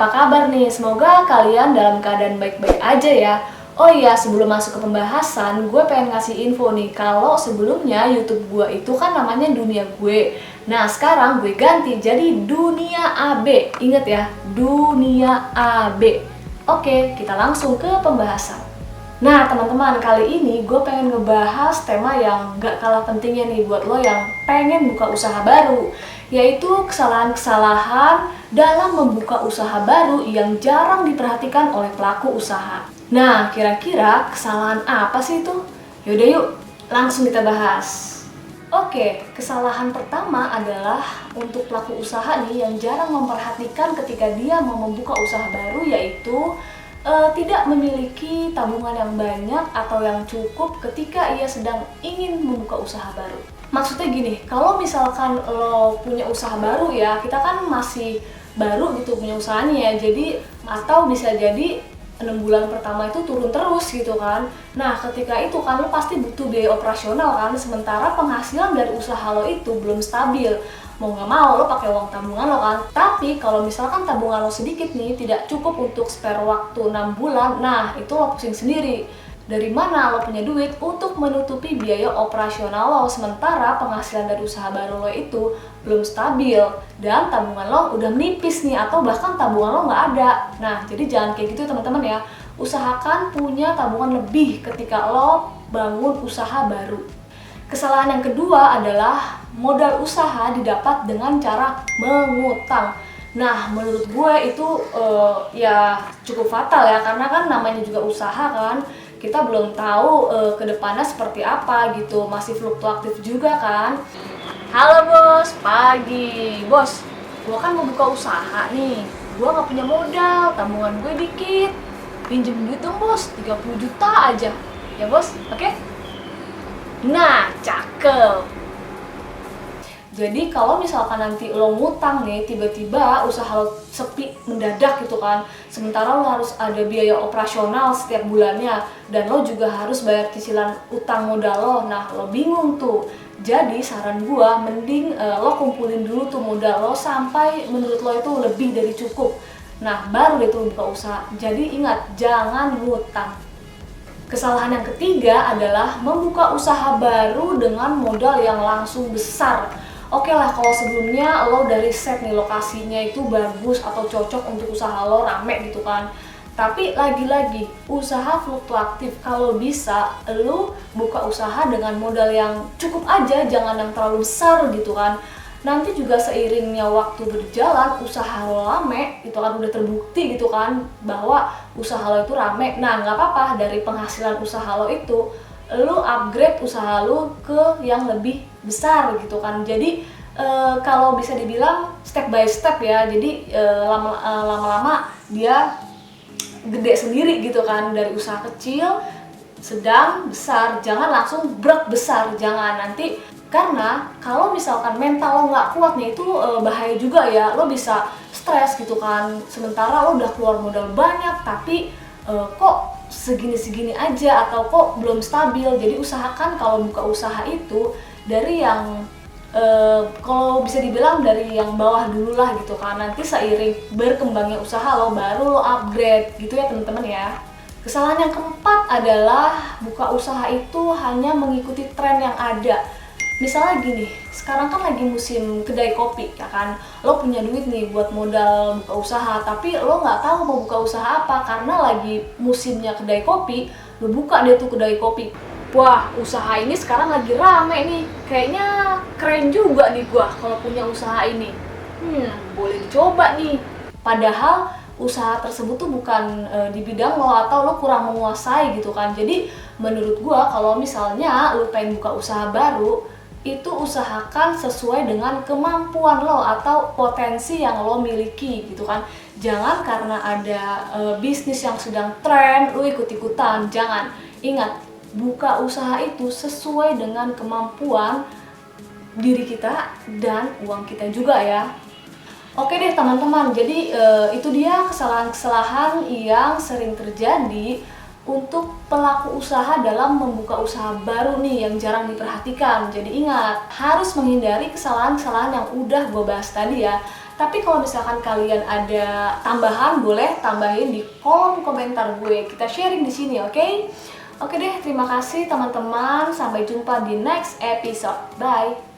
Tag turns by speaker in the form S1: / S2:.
S1: apa kabar nih? Semoga kalian dalam keadaan baik-baik aja ya. Oh iya, sebelum masuk ke pembahasan, gue pengen ngasih info nih. Kalau sebelumnya YouTube gue itu kan namanya Dunia Gue. Nah, sekarang gue ganti jadi Dunia AB. Ingat ya, Dunia AB. Oke, kita langsung ke pembahasan. Nah, teman-teman, kali ini gue pengen ngebahas tema yang gak kalah pentingnya nih buat lo yang pengen buka usaha baru, yaitu kesalahan-kesalahan dalam membuka usaha baru yang jarang diperhatikan oleh pelaku usaha. Nah, kira-kira kesalahan apa sih itu? Yaudah yuk, langsung kita bahas. Oke, kesalahan pertama adalah untuk pelaku usaha nih yang jarang memperhatikan ketika dia mau membuka usaha baru, yaitu tidak memiliki tabungan yang banyak atau yang cukup ketika ia sedang ingin membuka usaha baru. Maksudnya gini, kalau misalkan lo punya usaha baru ya, kita kan masih baru gitu punya usahanya ya, jadi atau bisa jadi 6 bulan pertama itu turun terus gitu kan. Nah, ketika itu kan lo pasti butuh biaya operasional kan, sementara penghasilan dari usaha lo itu belum stabil. Mau nggak mau lo pakai uang tabungan lo kan. Tapi kalau misalkan tabungan lo sedikit nih, tidak cukup untuk spare waktu 6 bulan, nah itu lo pusing sendiri. Dari mana lo punya duit untuk menutupi biaya operasional lo, sementara penghasilan dari usaha baru lo itu belum stabil dan tabungan lo udah menipis nih, atau bahkan tabungan lo nggak ada. Nah, jadi jangan kayak gitu teman-teman ya. Usahakan punya tabungan lebih ketika lo bangun usaha baru. Kesalahan yang kedua adalah modal usaha didapat dengan cara mengutang. Nah, menurut gue itu ya cukup fatal ya, karena kan namanya juga usaha kan, kita belum tahu ke depannya seperti apa gitu, masih fluktuatif juga kan. Halo bos, pagi. Bos, gue kan mau buka usaha nih, gue gak punya modal, tabungan gue dikit. Pinjem duit dong bos, 30 juta aja. Ya bos, oke? Nah, cakep. Jadi kalau misalkan nanti lo ngutang nih, tiba-tiba usaha lo sepi mendadak gitu kan, sementara lo harus ada biaya operasional setiap bulannya, dan lo juga harus bayar cicilan utang modal lo. Nah, lo bingung tuh. Jadi saran gua, mending lo kumpulin dulu tuh modal lo sampai menurut lo itu lebih dari cukup. Nah, baru deh tuh buka usaha. Jadi ingat, jangan ngutang. Kesalahan yang ketiga adalah membuka usaha baru dengan modal yang langsung besar. Oke lah, kalau sebelumnya lo dari set nih lokasinya itu bagus atau cocok untuk usaha lo, rame gitu kan. Tapi lagi-lagi, usaha fluktuatif. Kalau bisa, lo buka usaha dengan modal yang cukup aja, jangan yang terlalu besar gitu kan. Nanti juga seiringnya waktu berjalan, usaha lo rame, itu kan udah terbukti gitu kan, bahwa usaha lo itu rame. Nah, nggak apa-apa, dari penghasilan usaha lo itu, lo upgrade usaha lo ke yang lebih besar gitu kan. Jadi kalau bisa dibilang step by step ya, jadi lama-lama dia gede sendiri gitu kan, dari usaha kecil, sedang, besar. Jangan langsung brek besar, jangan. Nanti karena kalau misalkan mental lo nggak kuat nih, itu bahaya juga ya, lo bisa stres gitu kan, sementara lo udah keluar modal banyak tapi kok segini-segini aja, atau kok belum stabil. Jadi usahakan kalau buka usaha itu dari yang kalau bisa dibilang dari yang bawah dulu lah gitu kan. Nanti seiring berkembangnya usaha lo, baru lo upgrade gitu ya teman-teman ya. Kesalahan yang keempat adalah buka usaha itu hanya mengikuti tren yang ada. Misalnya gini, sekarang kan lagi musim kedai kopi ya kan, lo punya duit nih buat modal buka usaha, tapi lo nggak tahu mau buka usaha apa karena lagi musimnya kedai kopi. Lo buka deh tuh kedai kopi, wah usaha ini sekarang lagi rame nih, kayaknya keren juga nih gua kalau punya usaha ini, boleh dicoba nih. Padahal usaha tersebut tuh bukan di bidang lo, atau lo kurang menguasai gitu kan. Jadi menurut gua, kalau misalnya lo pengen buka usaha baru, itu usahakan sesuai dengan kemampuan lo atau potensi yang lo miliki gitu kan. Jangan karena ada bisnis yang sedang tren lo ikut-ikutan, jangan. Ingat, buka usaha itu sesuai dengan kemampuan diri kita dan uang kita juga ya. Oke deh teman-teman, jadi itu dia kesalahan-kesalahan yang sering terjadi untuk pelaku usaha dalam membuka usaha baru nih, yang jarang diperhatikan. Jadi ingat, harus menghindari kesalahan-kesalahan yang udah gue bahas tadi ya. Tapi kalau misalkan kalian ada tambahan, boleh tambahin di kolom komentar gue. Kita sharing di sini, oke? Oke deh, terima kasih teman-teman. Sampai jumpa di next episode. Bye.